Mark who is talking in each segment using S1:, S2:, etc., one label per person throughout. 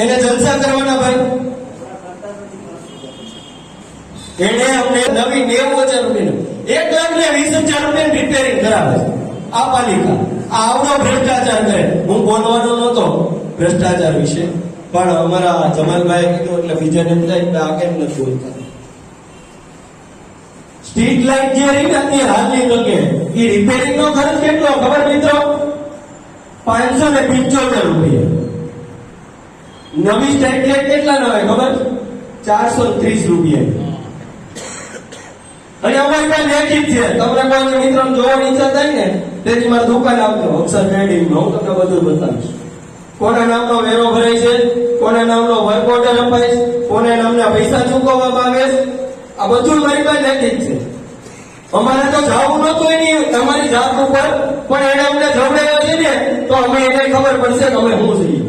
S1: એને જલસા કરવાના ભાઈ. એને અમને નવી 90,000 રૂપિયા 1,20,000 રૂપિયા રિપેરિંગ કરાવે છે આ પાલિકા. આ આવડો ભ્રષ્ટાચાર કરે. હું બોલવાનો નતો ભ્રષ્ટાચાર વિશે, પણ અમારા જમાલભાઈ કીધું એટલે બીજાને એમ થાય કે આ કેમ નથી બોલતા. સ્ટ્રીટ લાઇટ જે રહી ને અત્યારે હાલની તકે એ રિપેરિંગ નો ખર્ચ કેટલો ખબર મિત્રો? 575 રૂપિયા. નવી સ્ટ્રીટ લાઇટ કેટલા નો હોય ખબર? 430 રૂપિયા. અને અમારી પાસે લેખિત છે. તમને કોઈ મિત્રો જોવાની ઈચ્છા થાય ને તેથી મારી દુકાન આવજો અક્ષર ટ્રેડિંગ નો, હું તમને બધું બતાવીશ. કોના નામનો વેરો ભરાય છે, કોના નામનો વર્ક ઓર્ડર અપાય છે, કોના નામના પૈસા ચૂકવવામાં આવે છે, આ બધું મારી પાસે લેખિત છે. અમારે તો જવું નતું એની તમારી જાત ઉપર, પણ એને અમને જોડાયો છે ને તો અમે એને ખબર પડશે કે અમે શું છીએ.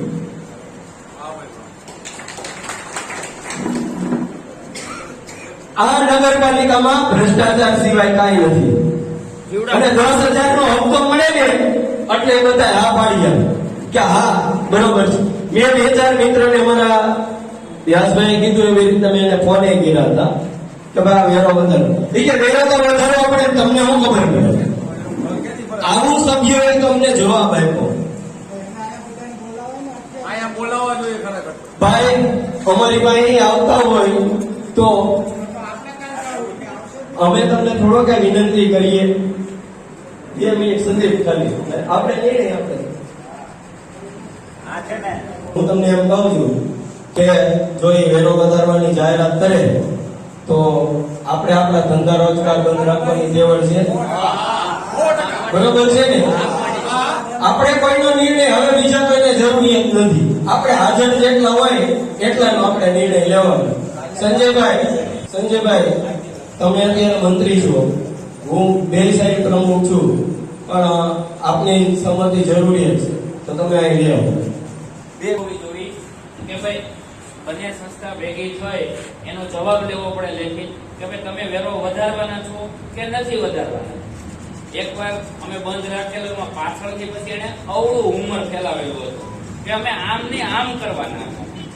S1: આ નગરપાલિકામાં ભ્રષ્ટાચાર સિવાય કાંઈ નથી. અને 10,000 નો હપ્તો મળે ને એટલે બધા હા પાડી જાય કે હા બરોબર છે. મેં 2-4 મિત્રને મારા વ્યાસભાઈ કીધું એવી રીતે મેં એને ફોને કર્યા હતા કે ભાઈ વેરો વધારો. એ કે વેરો તો વધારવો પડે, તમને શું ખબર પડે? આવું સભ્યોએ તમને જવાબ આપ્યો. ભાઈ અમારી પાસે આવતા હોય તો અમે તમને થોડો કે વિનંતી કરીએ. 2 મિનિટ સંદીપ ખાલી આપણે નહીં આપણે હું તમને એમ કહું છું કે જો એ વેરો વધારવાની જાહેરાત કરે તો આપણે આપણા ધંધા રોજગાર બંધ રાખવાની તેવડ છે, બરોબર છે ને? આપણે કોઈનો નિર્ણય હવે બીજા કોઈને જરૂરિયાત નથી. આપણે હાજર જેટલા હોય એટલાનો આપણે નિર્ણય લેવાનો. સંજયભાઈ તમે અત્યારે મંત્રી છો, હું 2 સાઈડ પ્રમુખ છું, પણ આપની સંમતિ જરૂરી છે તો તમે અહીં લેવો.
S2: કે ભાઈ બંને સંસ્થા ભેગી થઈ એનો જવાબ લેવો પડે લેખિત કે ભાઈ તમે વેરો વધારવાના છો કે નથી વધારવાના. એકવાર અમે બંધ રાખેલો એમાં પાછળથી પછી એને અવળું ઉમર ફેલાવેલું હતું કે અમે આમ ને આમ કરવાના નથી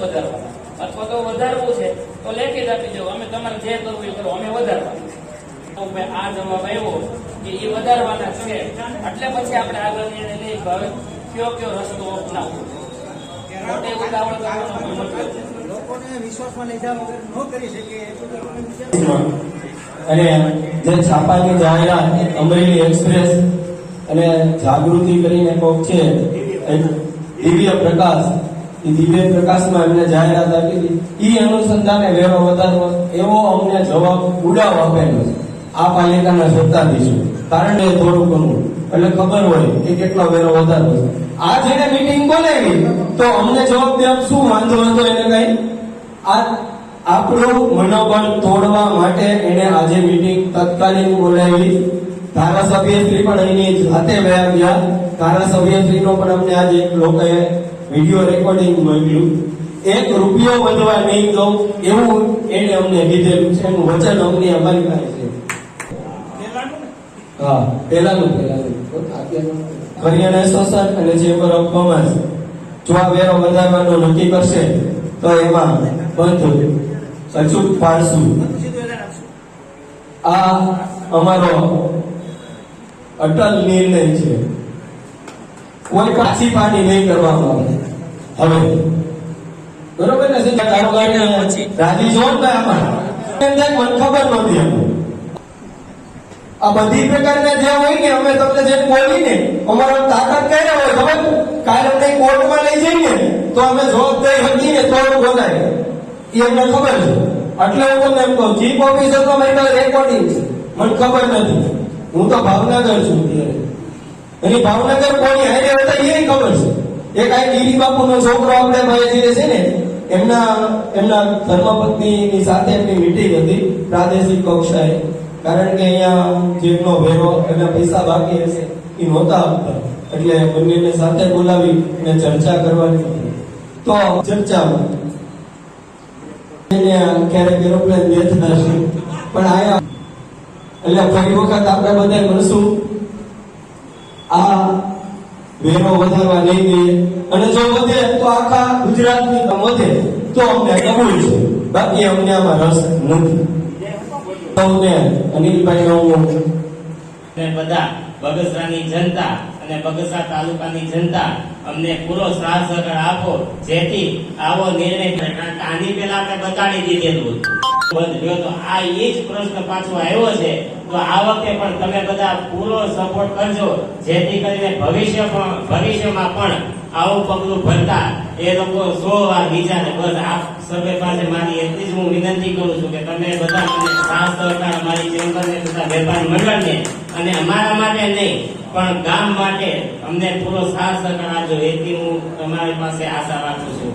S2: વધારવાના, અથવા તો વધારવું છે તો લેખિત આપી દો, અમે તમારે જે કરવું એ કરો, અમે વધારવાના. આ જવાબ આવ્યો કે એ વધારવાના છે એટલે પછી આપણે આગળ નિર્ણય લઈ હવે કયો રસ્તો અપનાવવો. મોટે ઉતાવળ કરવાનો મતલબ
S3: લોકોને વિશ્વાસમાં લીધા વગર ન કરી શકે.
S1: અને જે છાપાની જાહેરાત અમરેલી એક્સપ્રેસ અને જાગૃતિ કરીને કોક છે દિવ્ય પ્રકાશ, એ દિવ્ય પ્રકાશમાં એમને જાહેરાત આપી હતી. એ અનુસંધાને વેરો વધારવો એવો અમને જવાબ ઉડાવ આપેલો છે આ પાલિકાના સત્તાધીશો. કારણ કે થોડું ઘણું એટલે ખબર હોય કે કેટલો વેરો વધારવો છે. આ જેને મીટિંગ બોલાવી તો અમને જવાબ દે શું વાંધો હતો એને કઈ? આ આપણું મનોબળ તોડવા માટે એને આજે મીટિંગ તત્કાલીન બોલાવી. ધારાસભ્યશ્રી પણ એની જાતે વયા ગયા. ધારાસભ્યશ્રીનો પણ અમને આજે લોકોએ વિડીયો રેકોર્ડિંગ મોકલ્યું. 1 રૂપિયો વધવા નહીં દઉં એવું એને અમને કીધેલું છે. એનું વચન અમને અમારી પાસે છે. હા પેલાનું હરિયાણા એસોસિએશન અને ચેમ્બર ઓફ કોમર્સ જો આ વેરો વધારવાનું નક્કી કરશે તો એમાં બંધ અચૂક પાડશું. આ અમારો અટલ નિર્ણય છે. કોઈ પાછી પાની નહીં કરવામાં આવે. હવે બરોબર ને? રાજી જો ને આમાં મને ખબર નહોતી. આ બધી પ્રકારના જે હોય ને અમે તમને જે બોલી ને અમારો તાકાત કઈ હોય ખબર? કાલે અમને કોર્ટમાં લઈ જઈએ તો અમે જવાબદારી હતી ને તો બોલાય એ અમને ખબર છે. એટલે હું તમને એમ કહું ચીફ ઓફિસર તો મારી પાસે રેકોર્ડિંગ છે, મને ખબર નથી. હું તો ભાવનગર છું ત્યારે, એની ભાવનગર કોની હાઈવે હતા એ ખબર છે. એક આ ગીરી બાપુનો છોકરો આપણે ભાઈ જે છે ને એમના ધર્મપત્નીની સાથે એમની મીટિંગ હતી પ્રાદેશિક કક્ષાએ. કારણ કે અહીંયા જેમનો વેરો એના પૈસા બાકી હશે એ નહોતા આપતા, એટલે બંનેને સાથે બોલાવી અને ચર્ચા કરવાની હતી. તો ચર્ચામાં ક્યારેક એરોપ્લેન વ્યર્થ થશે પણ આયા એટલે ફરી વખત આપણે બધા મળશું. આ વેરો વધારવા નહીં દઈએ, અને જો વધે તો આખા ગુજરાતની વધે તો અમને કબૂલ છે, બાકી અમને આમાં રસ નથી. સૌને અનિલભાઈ હું
S4: ને બધા બગસરાની જનતા અને બગસરા તાલુકાની જનતા અમને પૂરો સાથ સહકાર આપો, જેથી આવો નિર્ણય થાય. કારણ કે આની પહેલા આપણે બતાડી દીધેલું હતું. તો આ એ જ પ્રશ્ન પાછો આવ્યો છે. તો આ વખતે પણ તમે બધા પૂરો સપોર્ટ કરજો, જેથી કરીને ભવિષ્યમાં પણ આવું પગલું ભરતા એ લોકો 100 વાર વિચારે. બસ આપ સર્વે પાસે મારી એટલી જ હું વિનંતી કરું છું કે તમે બધા મને સાથ સહકાર અમારી ચેમ્બરને તથા વેપારી મંડળને અને અમારા માટે નહીં પણ ગામ માટે અમને પૂરો સાથ સહકાર આપજો, એટલી હું તમારી પાસે આશા રાખું છું.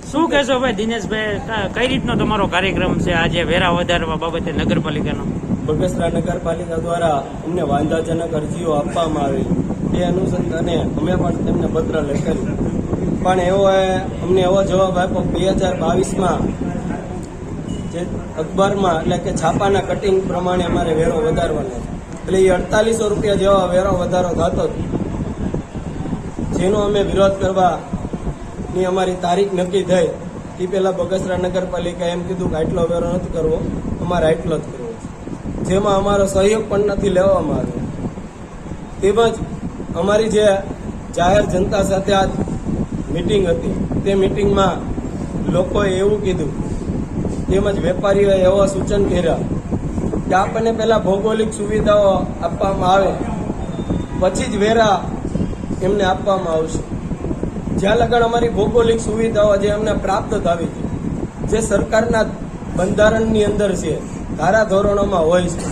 S5: શું કહેશો ભાઈ દિનેશભાઈ, કઈ રીતનો તમારો કાર્યક્રમ છે આજે વેરા વધારવા બાબતે નગરપાલિકાનો?
S1: બગસરા નગરપાલિકા દ્વારા અમને વાંધાજનક અરજીઓ આપવામાં આવી, એ અનુસંધાને અમે પણ તેમને પત્ર લખેલું, પણ અમને એવો જવાબ આપ્યો 2022માં જે અખબારમાં એટલે કે છાપાના કટિંગ પ્રમાણે અમારે વેરો વધારવાનો છે. એટલે એ 4800 રૂપિયા જેવા વેરો વધારો થતો, જેનો અમે વિરોધ કરવાની અમારી તારીખ નક્કી થઈ. એ પહેલા બગસરા નગરપાલિકા એમ કીધું કે આટલો વેરો નથી કરવો, અમારે આટલો જ કરવો છે, જેમાં અમારો સહયોગ પણ નથી લેવામાં આવ્યો. તેમજ અમારી જે જાહેર જનતા સાથે આ મીટિંગ હતી, તે મીટિંગમાં લોકોએ એવું કીધું, તેમજ વેપારીઓએ એવા સૂચન કર્યા કે આપણને પહેલા ભૌગોલિક સુવિધાઓ આપવામાં આવે, પછી જ વેરા એમને આપવામાં આવશે. જ્યાં લગન અમારી ભૌગોલિક સુવિધાઓ જે અમને પ્રાપ્ત થવી છે, જે સરકારના બંધારણની અંદર છે, ધારાધોરણોમાં હોય છે,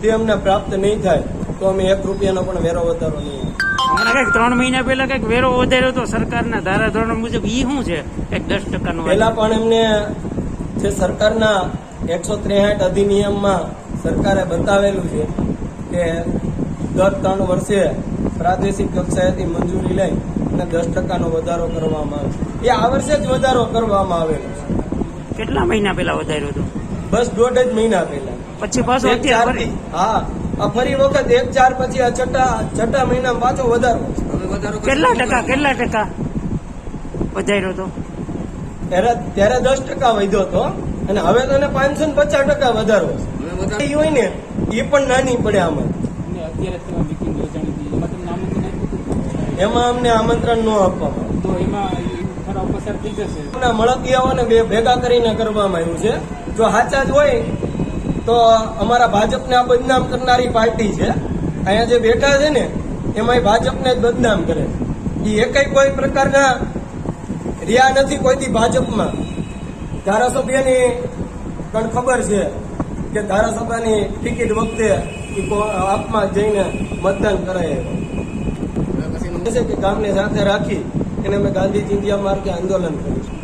S1: તે અમને પ્રાપ્ત નહીં થાય તો અમે 1 રૂપિયાનો પણ વેરો વધારો નહીં.
S5: હમણાં કંઈક 3 મહિના પહેલા કંઈક વેરો વધાર્યો તો સરકારના ધારાધોરણ મુજબ, ઈ શું છે કંઈક 10%?
S1: પહેલા પણ એમને જે સરકારના 163 અધિનિયમમાં સરકારે બતાવેલું છે કે દર 3 વર્ષે પ્રાદેશિક કક્ષાએથી મંજૂરી લઈ અને 10%નો વધારો કરવામાં આવે. એ આ વર્ષે જ વધારો કરવામાં આવેલો છે.
S5: કેટલા મહિના પહેલા વધાર્યો હતો?
S1: બસ 1.5 જ મહિના પહેલા.
S5: પછી પાછો અત્યારે ફરી?
S1: હા, આ ફરી વખત 1/4 પછી આ છઠ્ઠા મહિનામાં પાછો વધારો.
S5: કેટલા ટકા વધાર્યો હતો?
S1: ત્યારે 10% વધ્યો હતો અને હવે તો 550% વધારો છે. એ હોય ને એ પણ નાની પડે આમાં. એમાં અમને આમંત્રણ ન આપવામાં, મળતિયાઓને ભેગા કરીને કરવામાં આવ્યું છે. જો સાચા જ હોય તો અમારા ભાજપને આ બદનામ કરનારી પાર્ટી છે. અહીંયા જે બેઠા છે ને એમાં ભાજપને જ બદનામ કરે. એ એકેય કોઈ પ્રકારના રહ્યા નથી કોઈથી ભાજપમાં. ધારાસભ્યની પણ ખબર છે કે ધારાસભ્યની ટિકિટ વખતે આપમાં જઈને મતદાન કરાય છે કે ગામને સાથે રાખી અને અમે ગાંધી ચિંધ્યા માર્ગે આંદોલન કરીશું.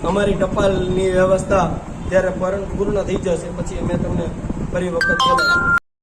S1: અમારી ટપાલની વ્યવસ્થા જ્યારે પૂર્ણ થઈ જશે પછી અમે તમને ફરી વખત બોલાવીશું.